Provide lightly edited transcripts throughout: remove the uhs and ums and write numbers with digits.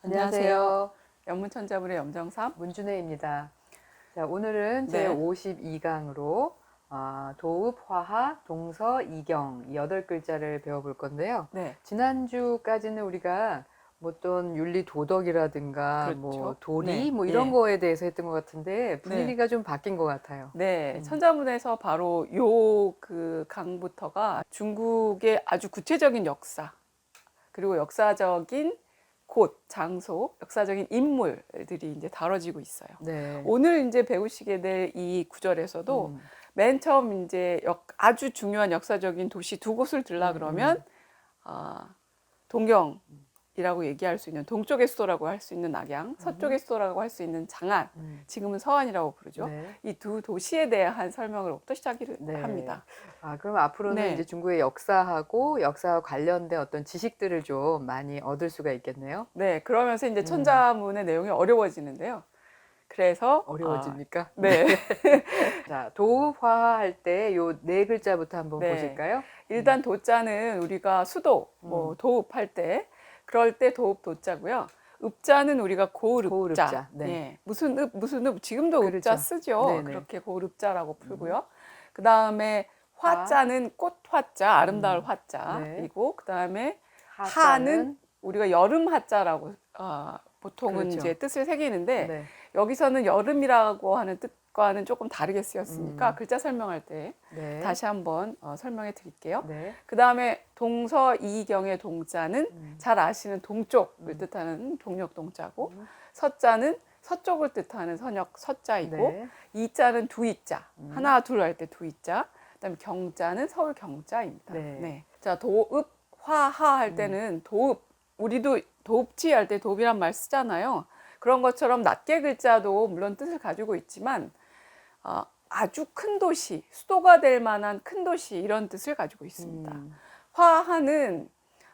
안녕하세요. 영문천자문의 염정삼 문준혜입니다. 자, 오늘은 제 52강으로 도읍, 화하, 동서, 이경 이 8글자를 배워볼 건데요. 네. 지난주까지는 우리가 뭐 어떤 윤리 도덕이라든가 그렇죠. 뭐 도리 네. 뭐 이런 거에 대해서 했던 것 같은데 분위기가 네. 좀 바뀐 것 같아요. 네, 천자문에서 바로 요 그 강부터가 중국의 아주 구체적인 역사, 그리고 역사적인 곳, 장소, 역사적인 인물들이 이제 다뤄지고 있어요. 네. 오늘 이제 배우시게 될 이 구절에서도 맨 처음 이제 아주 중요한 역사적인 도시 두 곳을 들라 그러면 동경이라고 얘기할 수 있는 동쪽의 수도라고 할 수 있는 낙양, 서쪽의 수도라고 할 수 있는 장안, 지금은 서안이라고 부르죠. 네. 이 두 도시에 대한 설명으로부터 시작을 네. 합니다. 그럼 앞으로는 네. 이제 중국의 역사하고 역사와 관련된 어떤 지식들을 좀 많이 얻을 수가 있겠네요. 네, 그러면서 이제 천자문의 내용이 어려워지는데요. 그래서 어려워집니까? 네. 자, 도읍, 화하 할 때 요 4글자부터 한번 네. 보실까요? 일단 도자는 우리가 수도, 뭐 도읍 할 때 그럴 때 도읍 도자고요. 읍자는 우리가 고을읍자. 고을읍자, 네. 예, 무슨 읍 지금도 그렇죠. 읍자 쓰죠. 네네. 그렇게 고을읍자라고 풀고요. 그 다음에 화자는 꽃 화자, 아름다울 화자. 네. 그리고 그 다음에 하자는 하는 우리가 여름 하자라고 보통은 그렇죠. 이제 뜻을 새기는데 네. 여기서는 여름이라고 하는 뜻과는 조금 다르게 쓰였으니까 글자 설명할 때 네. 다시 한번 설명해 드릴게요. 네. 그 다음에 동서 이경의 동자는 잘 아시는 동쪽을 뜻하는 동력 동자고 서자는 서쪽을 뜻하는 선역 서자이고 네. 이자는 두이자 하나 둘 할 때 두이자 그다음에 경자는 서울 경자입니다. 네. 네. 자 도읍 화하 할 때는 도읍 우리도 도읍지 할 때 도읍이란 말 쓰잖아요. 그런 것처럼 낱개 글자도 물론 뜻을 가지고 있지만 아주 큰 도시, 수도가 될 만한 큰 도시 이런 뜻을 가지고 있습니다. 화하는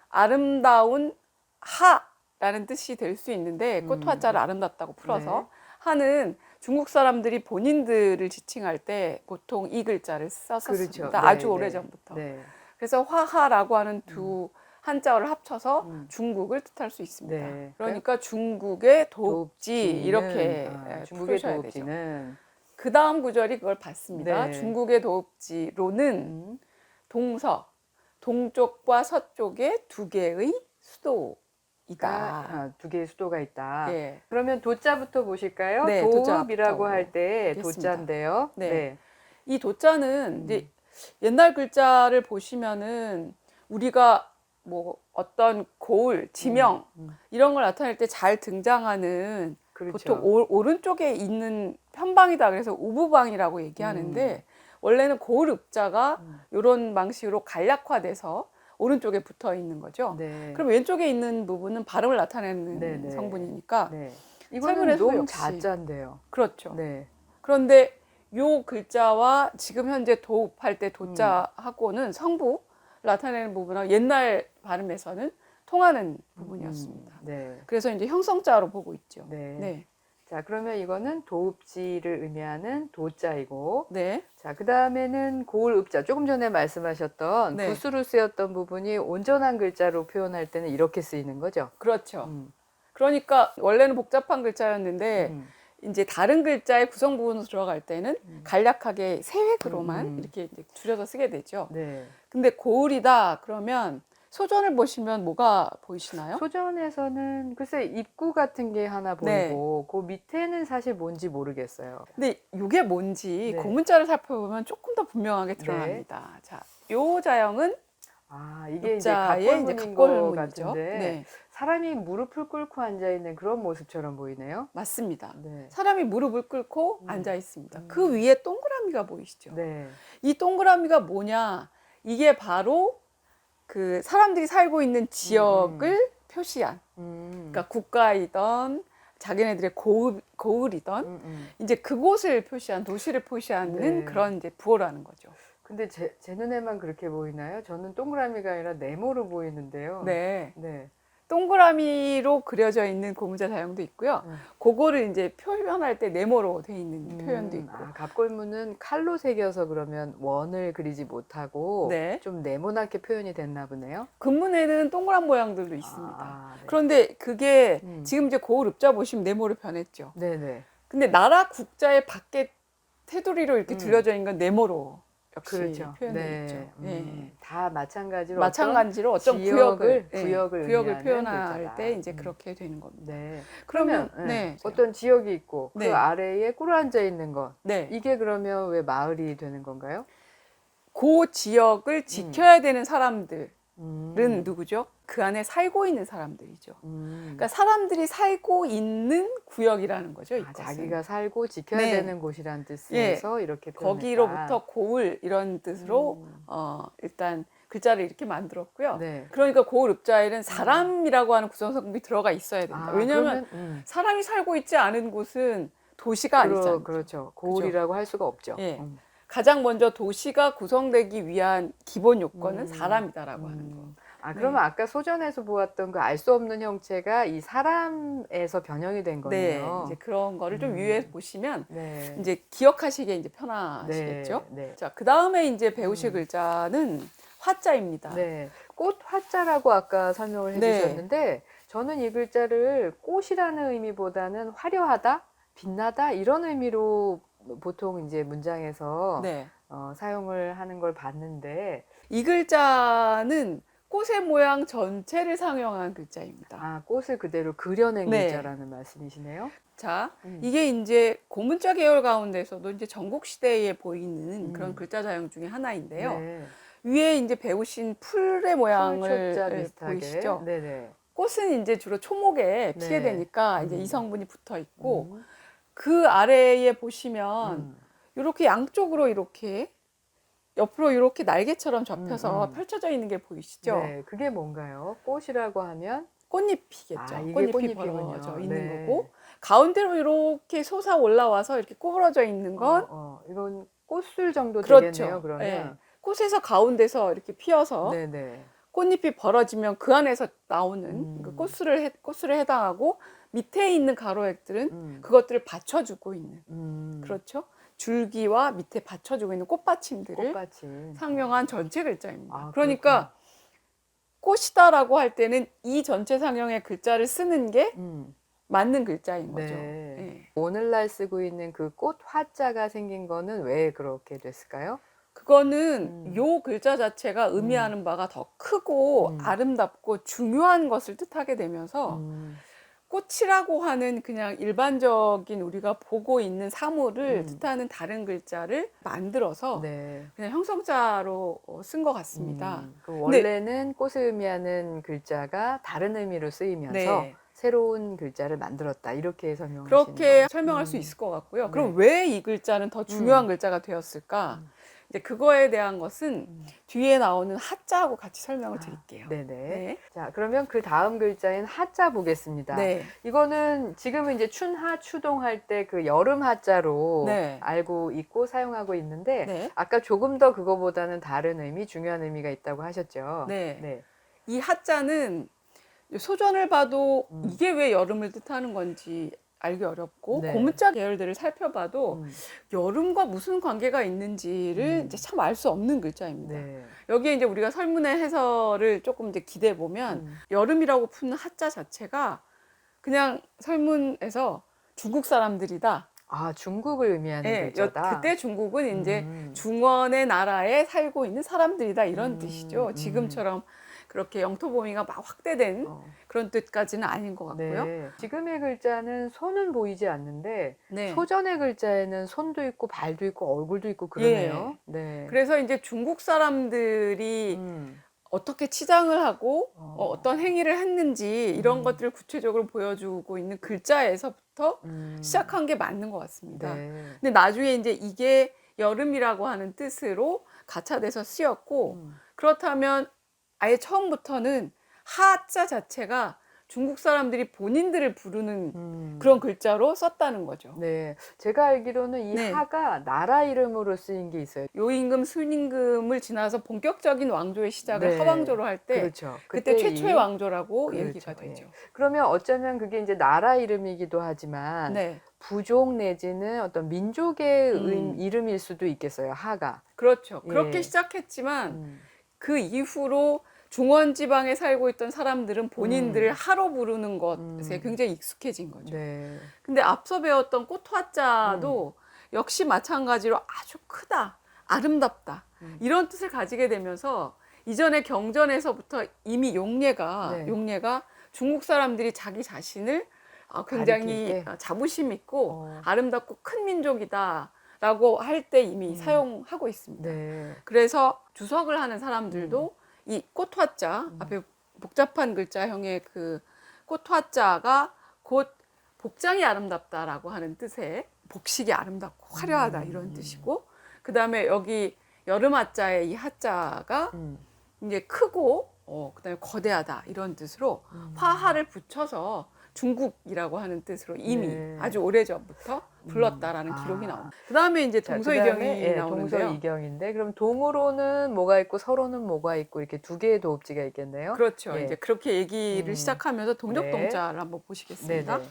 아름다운 하라는 뜻이 될 수 있는데 꽃화자를 아름답다고 풀어서 네. 하는 중국 사람들이 본인들을 지칭할 때 보통 이 글자를 썼습니다. 그렇죠. 네, 아주 네. 오래전부터. 네. 그래서 화하라고 하는 두 한자어를 합쳐서 중국을 뜻할 수 있습니다. 네. 그러니까 중국의 도읍지 도읍지는, 이렇게 중국의 풀으셔야 되죠. 도읍지는 그 다음 구절이 그걸 받습니다. 네. 중국의 도읍지로는 동서, 동쪽과 서쪽에 두 개의 수도이다. 두 개의 수도가 있다. 예. 그러면 도자부터 보실까요? 네, 도읍이라고 도자부터 할 때 보겠습니다. 도자인데요. 네. 네. 이 도자는 이제 옛날 글자를 보시면은 우리가 뭐 어떤 고을, 지명 이런 걸 나타낼 때 잘 등장하는 그렇죠. 보통 오른쪽에 있는 편방이다 그래서 우부방이라고 얘기하는데 원래는 고을 읍자가 이런 방식으로 간략화돼서 오른쪽에 붙어 있는 거죠. 네. 그럼 왼쪽에 있는 부분은 발음을 나타내는 네네. 성분이니까 네. 이거는 설문에서도 농 역시 자자인데요. 그렇죠. 네. 그런데 요 글자와 지금 현재 도읍할 때 도자하고는 성부 나타내는 부분은 옛날 발음에서는 통하는 부분이었습니다. 네. 그래서 이제 형성자로 보고 있죠. 네. 네. 자, 그러면 이거는 도읍지를 의미하는 도자이고, 네. 자, 그 다음에는 고을읍자. 조금 전에 말씀하셨던 네. 붓으로 쓰였던 부분이 온전한 글자로 표현할 때는 이렇게 쓰이는 거죠. 그렇죠. 그러니까 원래는 복잡한 글자였는데 이제 다른 글자의 구성 부분으로 들어갈 때는 간략하게 세 획으로만 이렇게 이제 줄여서 쓰게 되죠. 네. 근데 고을이다 그러면 소전을 보시면 뭐가 보이시나요? 소전에서는 글쎄 입구 같은 게 하나 네. 보이고, 그 밑에는 사실 뭔지 모르겠어요. 근데 이게 뭔지 네. 고문자를 살펴보면 조금 더 분명하게 드러납니다. 자, 요 자형은 이게 이제 읍자의 이제 갑골문인 것 갑골문이죠. 같은데, 네, 사람이 무릎을 꿇고 앉아 있는 그런 모습처럼 보이네요. 맞습니다. 네. 사람이 무릎을 꿇고 앉아 있습니다. 그 위에 동그라미가 보이시죠? 네. 이 동그라미가 뭐냐? 이게 바로 그 사람들이 살고 있는 지역을 표시한, 그러니까 국가이던 자기네들의 고을이던 이제 그곳을 표시한 도시를 표시하는 네. 그런 이제 부호라는 거죠. 근데 제 눈에만 그렇게 보이나요? 저는 동그라미가 아니라 네모로 보이는데요. 네. 네. 동그라미로 그려져 있는 고문자 사형도 있고요. 음. 그거를 이제 표현할 때 네모로 돼 있는 표현도 있고. 갑골문은 칼로 새겨서 그러면 원을 그리지 못하고 네. 좀 네모나게 표현이 됐나 보네요. 근문에는 동그란 모양들도 있습니다. 네. 그런데 그게 음. 지금 이제 고을 읍자 보시면 네모로 변했죠. 네네. 근데 나라 국자의 밖에 테두리로 이렇게 들려져 있는 건 네모로 역시 그렇죠. 표현되어 있죠. 예. 다 마찬가지로 마찬가지로 어떤 지역을 구역을 의미하는 표현할 글자다. 때 이제 그렇게 되는 겁니다. 네. 그러면 네. 어떤 지역이 있고 네. 그 아래에 꿇어앉아 있는 것. 네. 이게 그러면 왜 마을이 되는 건가요? 그 지역을 지켜야 되는 사람들은 음. 누구죠? 그 안에 살고 있는 사람들이죠. 음. 그러니까 사람들이 살고 있는 구역이라는 거죠. 이것은. 자기가 살고 지켜야 네. 되는 곳이란 뜻에서 이렇게 표현했다. 거기로부터 고을 이런 뜻으로 일단 글자를 이렇게 만들었고요. 네. 그러니까 고을 읍자에는 사람이라고 하는 구성성분이 들어가 있어야 된다. 왜냐하면 사람이 살고 있지 않은 곳은 도시가 아니잖아요. 그렇죠. 고을이라고 할 수가 없죠. 예. 가장 먼저 도시가 구성되기 위한 기본 요건은 사람이다라고 하는 거. 그러면 아까 소전에서 보았던 그 알 수 없는 형체가 이 사람에서 변형이 된 네, 거네요. 이제 그런 거를 좀 유의해 보시면 네. 이제 기억하시기에 이제 편하시겠죠. 네. 자, 그 다음에 이제 배우실 글자는 화자입니다. 네. 꽃 화자라고 아까 설명을 해주셨는데 저는 이 글자를 꽃이라는 의미보다는 화려하다, 빛나다 이런 의미로 보통 이제 문장에서 네. 사용을 하는 걸 봤는데 이 글자는 꽃의 모양 전체를 상용한 글자입니다. 꽃을 그대로 그려낸 네. 글자라는 말씀이시네요. 자, 이게 이제 고문자 계열 가운데서도 이제 전국 시대에 보이는 그런 글자 사용 중에 하나인데요. 네. 위에 이제 배우신 풀의 모양을 풀초자 비슷하게. 보이시죠? 네네. 꽃은 이제 주로 초목에 피게 네. 되니까 이제 이성분이 붙어 있고 그 아래에 보시면 이렇게 양쪽으로 이렇게 옆으로 이렇게 날개처럼 접혀서 펼쳐져 있는 게 보이시죠? 네, 그게 뭔가요? 꽃이라고 하면 꽃잎이겠죠. 이게 꽃잎이 꽃잎이군요. 벌어져 있는 네. 거고 가운데로 이렇게 솟아 올라와서 이렇게 구부러져 있는 건 이건 꽃술 정도 그렇죠. 되겠네요. 그러면 네. 꽃에서 가운데서 이렇게 피어서 네네. 꽃잎이 벌어지면 그 안에서 나오는 그 꽃술에 해당하고 밑에 있는 가로액들은 그것들을 받쳐주고 있는 그렇죠. 줄기와 밑에 받쳐주고 있는 꽃받침들을 꽃받침. 상용한 전체 글자입니다. 아, 그러니까 꽃이다라고 할 때는 이 전체 상용의 글자를 쓰는 게 맞는 글자인 거죠. 네. 네. 오늘날 쓰고 있는 그 꽃 화자가 생긴 거는 왜 그렇게 됐을까요? 그거는 요 글자 자체가 의미하는 바가 더 크고 아름답고 중요한 것을 뜻하게 되면서 꽃이라고 하는 그냥 일반적인 우리가 보고 있는 사물을 뜻하는 다른 글자를 만들어서 네. 그냥 형성자로 쓴 것 같습니다. 원래는 꽃을 의미하는 글자가 다른 의미로 쓰이면서 네. 새로운 글자를 만들었다 이렇게 설명하시는 그렇게 거예요. 설명할 수 있을 것 같고요. 네. 그럼 왜 이 글자는 더 중요한 글자가 되었을까? 이제 그거에 대한 것은 뒤에 나오는 하자하고 같이 설명을 드릴게요. 네네. 네. 자, 그러면 그 다음 글자인 하자 보겠습니다. 네. 이거는 지금은 이제 춘하, 추동할 때 그 여름 하자로 네. 알고 있고 사용하고 있는데 네. 아까 조금 더 그거보다는 다른 의미, 중요한 의미가 있다고 하셨죠. 네. 네. 이 하자는 소전을 봐도 이게 왜 여름을 뜻하는 건지 알기 어렵고 네. 고문자 계열들을 살펴봐도 여름과 무슨 관계가 있는지를 이제 참 알 수 없는 글자입니다. 네. 여기에 이제 우리가 설문의 해설을 조금 이제 기대해 보면 여름이라고 푸는 하자 자체가 그냥 설문에서 중국 사람들이다. 중국을 의미하는 네, 글자다. 그때 중국은 이제 중원의 나라에 살고 있는 사람들이다 이런 뜻이죠. 지금처럼 그렇게 영토 범위가 막 확대된 그런 뜻까지는 아닌 것 같고요. 네. 지금의 글자는 손은 보이지 않는데 네. 소전의 글자에는 손도 있고 발도 있고 얼굴도 있고 그러네요. 네. 그래서 이제 중국 사람들이 어떻게 치장을 하고 어떤 행위를 했는지 이런 것들을 구체적으로 보여주고 있는 글자에서부터 시작한 게 맞는 것 같습니다. 네. 근데 나중에 이제 이게 여름이라고 하는 뜻으로 가차돼서 쓰였고 그렇다면 아예 처음부터는 하자 자체가 중국 사람들이 본인들을 부르는 그런 글자로 썼다는 거죠. 네, 제가 알기로는 이 네. 하가 나라 이름으로 쓰인 게 있어요. 요임금, 순임금을 지나서 본격적인 왕조의 시작을 네. 하왕조로 할 때 그렇죠. 그때 최초의 이- 왕조라고 그렇죠. 얘기가 되죠. 예. 그러면 어쩌면 그게 이제 나라 이름이기도 하지만 네, 부족 내지는 어떤 민족의 음. 이름일 수도 있겠어요. 하가. 그렇죠. 예. 그렇게 시작했지만 음. 그 이후로 중원 지방에 살고 있던 사람들은 본인들을 하로 부르는 것에 굉장히 익숙해진 거죠. 네. 근데 앞서 배웠던 꽃화자도 역시 마찬가지로 아주 크다, 아름답다 이런 뜻을 가지게 되면서 이전에 경전에서부터 이미 용례가 네. 용례가 중국 사람들이 자기 자신을 굉장히 가리킬 때? 자부심 있고 어. 아름답고 큰 민족이다라고 할 때 이미 사용하고 있습니다. 네. 그래서 주석을 하는 사람들도 이 꽃화자 앞에 복잡한 글자형의 그 꽃화자가 곧 복장이 아름답다라고 하는 뜻의 복식이 아름답고 화려하다 이런 뜻이고 그 다음에 여기 여름 하자의 이 하자가 이제 크고 그다음에 거대하다 이런 뜻으로 화하를 붙여서 중국이라고 하는 뜻으로 이미 네. 아주 오래전부터 불렀다라는 기록이 나옵니다. 그다음에 이제 자, 동서이경이 그다음에, 예, 나오는데요. 동서이경인데 그럼 동으로는 뭐가 있고 서로는 뭐가 있고 이렇게 두 개의 도읍지가 있겠네요. 그렇죠. 예. 이제 그렇게 얘기를 시작하면서 동력동자를 한번 보시겠습니다. 네네.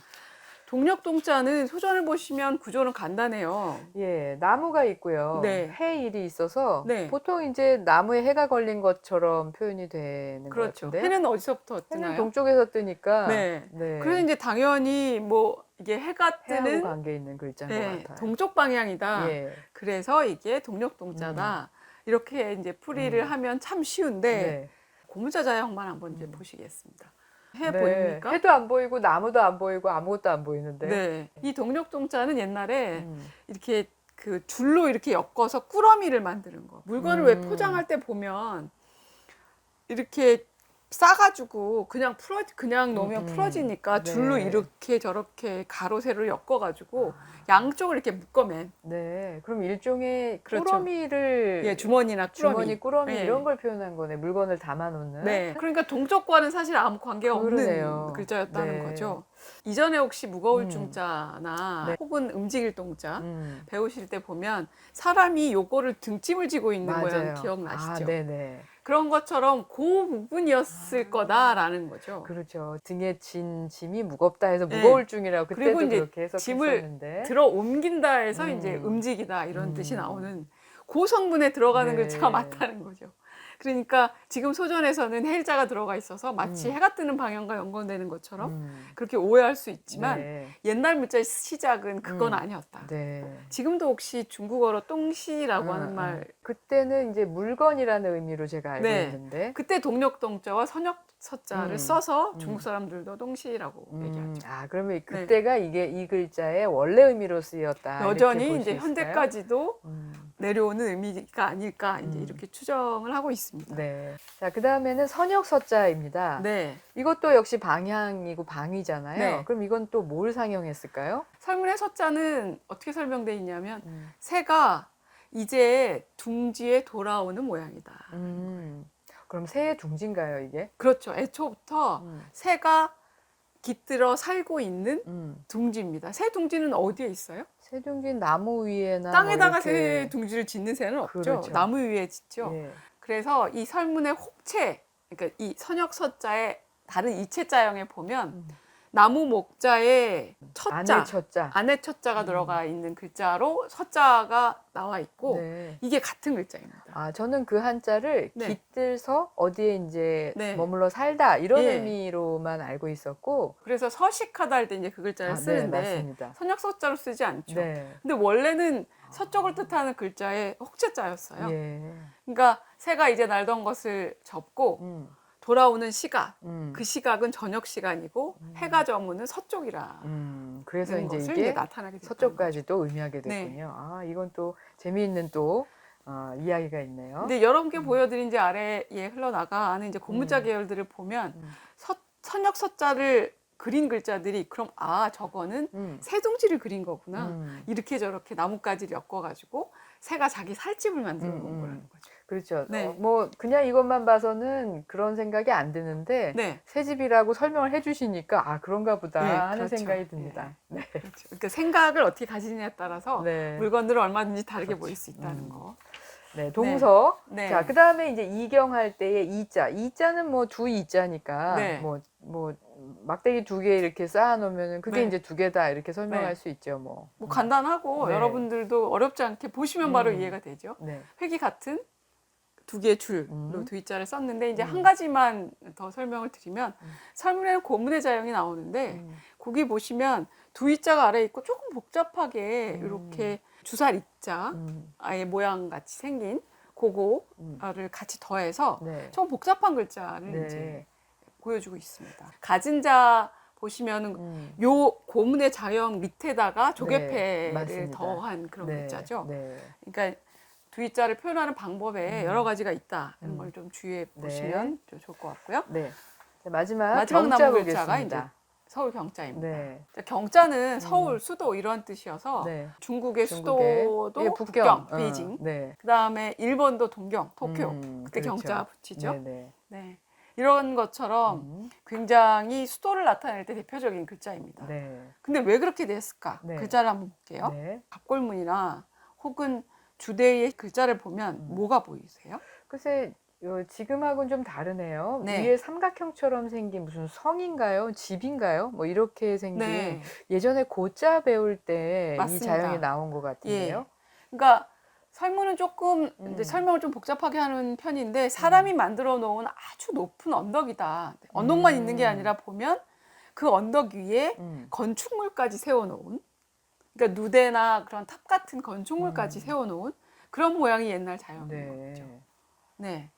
동력동자는 소전을 보시면 구조는 간단해요. 예, 나무가 있고요. 네. 해일이 있어서 네. 보통 이제 나무에 해가 걸린 것처럼 표현이 되는 것 그렇죠. 같은데. 해는 어디서부터 해는 뜨나요? 동쪽에서 뜨니까. 네. 네. 그래서 이제 당연히 뭐 이게 해가 해하고 뜨는 관계 있는 글자인 네, 것 같아요. 동쪽 방향이다. 예. 그래서 이게 동력동자다. 이렇게 이제 풀이를 하면 참 쉬운데 네. 고문자 자형만 한번 이제 보시겠습니다. 해 네. 보입니까? 해도 안 보이고 나무도 안 보이고 아무것도 안 보이는데. 네. 이 동력동자는 옛날에 음. 이렇게 그 줄로 이렇게 엮어서 꾸러미를 만드는 거. 물건을 왜 포장할 때 보면 이렇게 싸가지고 그냥 놓으면 풀어지니까 네. 줄로 이렇게 저렇게 가로 세로 엮어가지고 양쪽을 이렇게 묶어맨. 네. 그럼 일종의 그렇죠. 꾸러미를 예, 주머니나 꾸러미. 주머니 꾸러미 네. 이런 걸 표현한 거네. 물건을 담아놓는. 네. 그러니까 동쪽과는 사실 아무 관계가 그러네요. 없는 글자였다는 네. 거죠. 이전에 혹시 무거울 중자나 네. 혹은 움직일 동자 음. 배우실 때 보면 사람이 요거를 등짐을 지고 있는 맞아요. 모양 기억나시죠? 아, 네네. 그런 것처럼 그 부분이었을 거다라는 거죠. 그렇죠. 등에 진 짐이 무겁다 해서 네. 무거울 중이라고 그때도 그리고 이제 그렇게 짐을 해석했었는데. 들어 옮긴다 해서 이제 움직이다 이런 뜻이 나오는 그 성분에 들어가는 네. 글자가 맞다는 거죠. 그러니까 지금 소전에서는 해일자가 들어가 있어서 마치 해가 뜨는 방향과 연관되는 것처럼 그렇게 오해할 수 있지만 네. 옛날 문자의 시작은 그건 아니었다. 네. 지금도 혹시 중국어로 똥시라고 하는 말 그때는 이제 물건이라는 의미로 제가 알고 네. 있는데. 그때 동력동자와 선역서자를 써서 중국 사람들도 똥시라고 얘기하죠. 아, 그러면 그때가 이게 이 글자의 원래 의미로 쓰였다. 여전히 이렇게 볼수 이제 있을까요? 현대까지도 내려오는 의미가 아닐까 이제 이렇게 추정을 하고 있습니다. 네. 자, 그 다음에는 선역서자입니다. 네. 이것도 역시 방향이고 방위잖아요. 네. 그럼 이건 또 뭘 상용했을까요? 설문의 서자는 어떻게 설명되어 있냐면 새가 이제 둥지에 돌아오는 모양이다. 그럼 새의 둥지인가요, 이게? 그렇죠. 애초부터 새가 깃들어 살고 있는 둥지입니다. 새 둥지는 어디에 있어요? 새 둥지는 나무 위에나 땅에다가 뭐 새 이렇게... 둥지를 짓는 새는 없죠. 그렇죠. 나무 위에 짓죠. 예. 그래서 이 설문의 혹체, 그러니까 이 선역서자의 다른 이체자형에 보면 나무 목자에 첫자, 안에 첫자가 들어가 있는 글자로 서자가 나와 있고 네. 이게 같은 글자입니다. 아, 저는 그 한자를 네. 깃들서 어디에 이제 네. 머물러 살다 이런 예. 의미로만 알고 있었고. 그래서 서식하다 할 때 이제 그 글자를 네, 쓰는데 맞습니다. 선역서자로 쓰지 않죠. 네. 근데 원래는 서쪽을 뜻하는 글자의 혹체자였어요. 예. 그러니까 새가 이제 날던 것을 접고 돌아오는 시각, 그 시각은 저녁 시간이고 해가 저무는 서쪽이라. 그래서 이제 것을 이게 나타나게 됐다는 서쪽까지도 의미하게 네. 됐군요. 아, 이건 또 재미있는 또 이야기가 있네요. 근데 여러 개 보여드린 이제 아래에 흘러나가는 이제 고문자 계열들을 보면 선역 서자를 그린 글자들이 그럼 저거는 새둥지를 그린 거구나. 이렇게 저렇게 나뭇가지를 엮어가지고 새가 자기 살집을 만들어 놓은 거라는 거죠. 그렇죠. 네. 뭐 그냥 이것만 봐서는 그런 생각이 안 드는데 네. 새 집이라고 설명을 해주시니까 아 그런가 보다 네, 하는 그렇죠. 생각이 듭니다. 네. 그렇죠. 그러니까 생각을 어떻게 가지느냐에 따라서 네. 물건들은 얼마든지 다르게 그렇죠. 보일 수 있다는 거. 네, 동서. 네. 자, 그다음에 이제 이경할 때의 이자. 이자는 뭐 두 이자니까 네. 뭐 막대기 두 개 이렇게 쌓아 놓으면은 그게 네. 이제 두 개다 이렇게 설명할 네. 수 있죠, 뭐. 뭐 간단하고 네. 여러분들도 어렵지 않게 보시면 바로 음. 이해가 되죠. 네. 획이 같은 두 개의 줄로 두 이자를 썼는데 이제 한 가지만 더 설명을 드리면 설문에는 고문의 자형이 나오는데 거기 보시면 두 이자가 아래에 있고 조금 복잡하게 이렇게 주살 이자 아예 모양 같이 생긴 그거를 같이 더해서 네. 좀 복잡한 글자를 네. 이제 보여주고 있습니다. 가진 자 보시면은 요 고문의 자형 밑에다가 조개패를 맞습니다. 더한 그런 네. 글자죠. 네. 그러니까 두 이자를 표현하는 방법에 여러 가지가 있다는 걸 좀 주의해 네. 보시면 좀 좋을 것 같고요. 네. 자, 마지막 마지막 경자 남은 글자가 이제 보겠습니다. 서울 경자입니다. 네. 자, 경자는 서울, 수도 이런 뜻이어서 네. 중국의 중국의 수도도 예, 북경, 베이징. 네. 그다음에 일본도 동경, 도쿄. 그때 그렇죠. 경자 붙이죠. 네. 네. 이런 것처럼 굉장히 수도를 나타낼 때 대표적인 글자입니다. 네. 근데 왜 그렇게 됐을까? 네. 글자를 한번 볼게요. 네. 갑골문이나 혹은 주대의 글자를 보면 뭐가 보이세요? 글쎄 지금하고는 좀 다르네요. 네. 위에 삼각형처럼 생긴 무슨 성인가요? 집인가요? 뭐 이렇게 생긴 네. 예전에 고자 배울 때 이 맞습니다. 자형이 나온 것 같은데요. 예. 그러니까 설문은 조금 이제 설명을 좀 복잡하게 하는 편인데 사람이 만들어 놓은 아주 높은 언덕이다. 언덕만 있는 게 아니라 보면 그 언덕 위에 건축물까지 세워놓은 그러니까 누대나 그런 탑 같은 건축물까지 세워놓은 그런 모양이 옛날 자연인 네. 거죠. 네.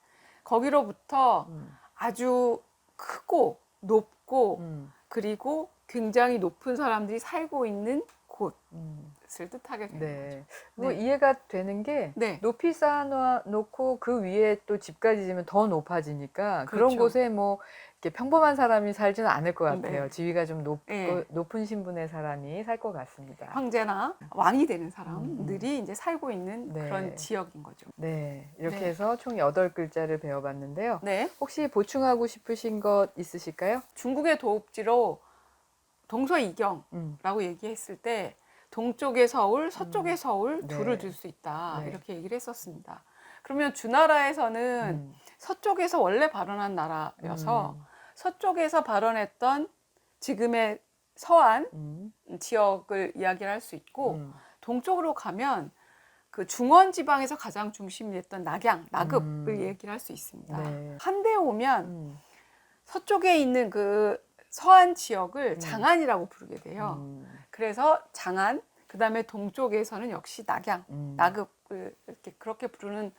거기로부터 아주 크고 높고 그리고 굉장히 높은 사람들이 살고 있는 곳을 뜻하게 되는 네. 거죠. 뭐 네. 이해가 되는 게 네. 높이 쌓아놓고 그 위에 또 집까지 지으면 더 높아지니까 그런 그렇죠. 곳에 뭐 이렇게 평범한 사람이 살지는 않을 것 같아요. 네. 지위가 좀 네. 높은 신분의 사람이 살 것 같습니다. 황제나 왕이 되는 사람들이 이제 살고 있는 네. 그런 지역인 거죠. 네, 이렇게 네. 해서 총 8글자를 배워봤는데요. 네. 혹시 보충하고 싶으신 것 있으실까요? 중국의 도읍지로 동서이경라고 음. 얘기했을 때 동쪽의 서울, 서쪽의 서울 네. 둘을 들 수 있다. 네. 이렇게 얘기를 했었습니다. 그러면 주나라에서는 서쪽에서 원래 발원한 나라여서 서쪽에서 발원했던 지금의 서안 지역을 이야기를 할 수 있고 동쪽으로 가면 그 중원 지방에서 가장 중심이 됐던 낙양, 나급을 얘기를 할 수 있습니다. 네. 한대에 오면 서쪽에 있는 그 서안 지역을 장안이라고 부르게 돼요. 그래서 장안, 그 다음에 동쪽에서는 역시 낙양, 나급을 이렇게 그렇게 부르는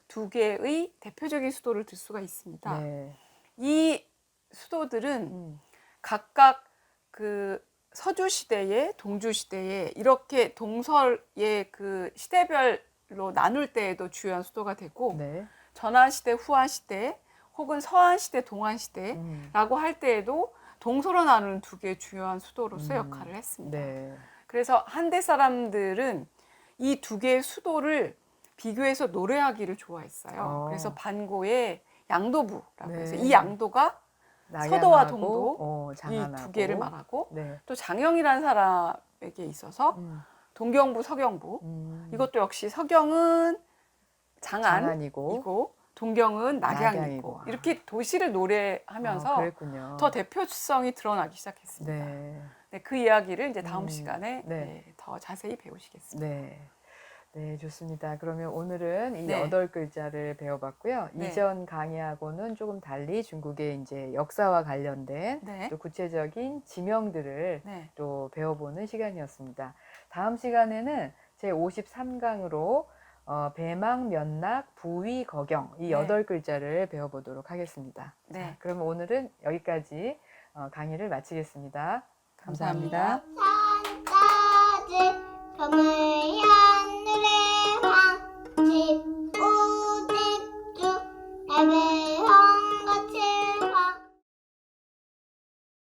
두 개의 대표적인 수도를 들 수가 있습니다. 네. 이 수도들은 각각 그 서주 시대에 동주 시대에 이렇게 동서의 그 시대별로 나눌 때에도 주요한 수도가 되고 네. 전한 시대, 후한 시대 혹은 서한 시대, 동한 시대라고 할 때에도 동서로 나누는 두 개의 주요한 수도로서 역할을 했습니다. 네. 그래서 한대 사람들은 이 두 개의 수도를 비교해서 노래하기를 좋아했어요. 그래서 반고의 양도부라고 네. 해서 이 양도가 서도와 동도 이 두 개를 말하고 네. 또 장영이라는 사람에게 있어서 동경부, 서경부 이것도 역시 서경은 장안이고 동경은 낙양이고 이렇게 도시를 노래하면서 그랬군요. 더 대표성이 드러나기 시작했습니다. 네. 네, 그 이야기를 이제 다음 시간에 네. 더 자세히 배우시겠습니다. 네. 네, 좋습니다. 그러면 오늘은 이 네. 8글자를 배워봤고요. 네. 이전 강의하고는 조금 달리 중국의 이제 역사와 관련된 네. 또 구체적인 지명들을 네. 또 배워보는 시간이었습니다. 다음 시간에는 제 53강으로 배망, 면락, 부위, 거경 이 네. 8글자를 배워보도록 하겠습니다. 네. 자, 그러면 오늘은 여기까지 강의를 마치겠습니다. 감사합니다. 산까지 검을 하늘의 황 집, 오집 주,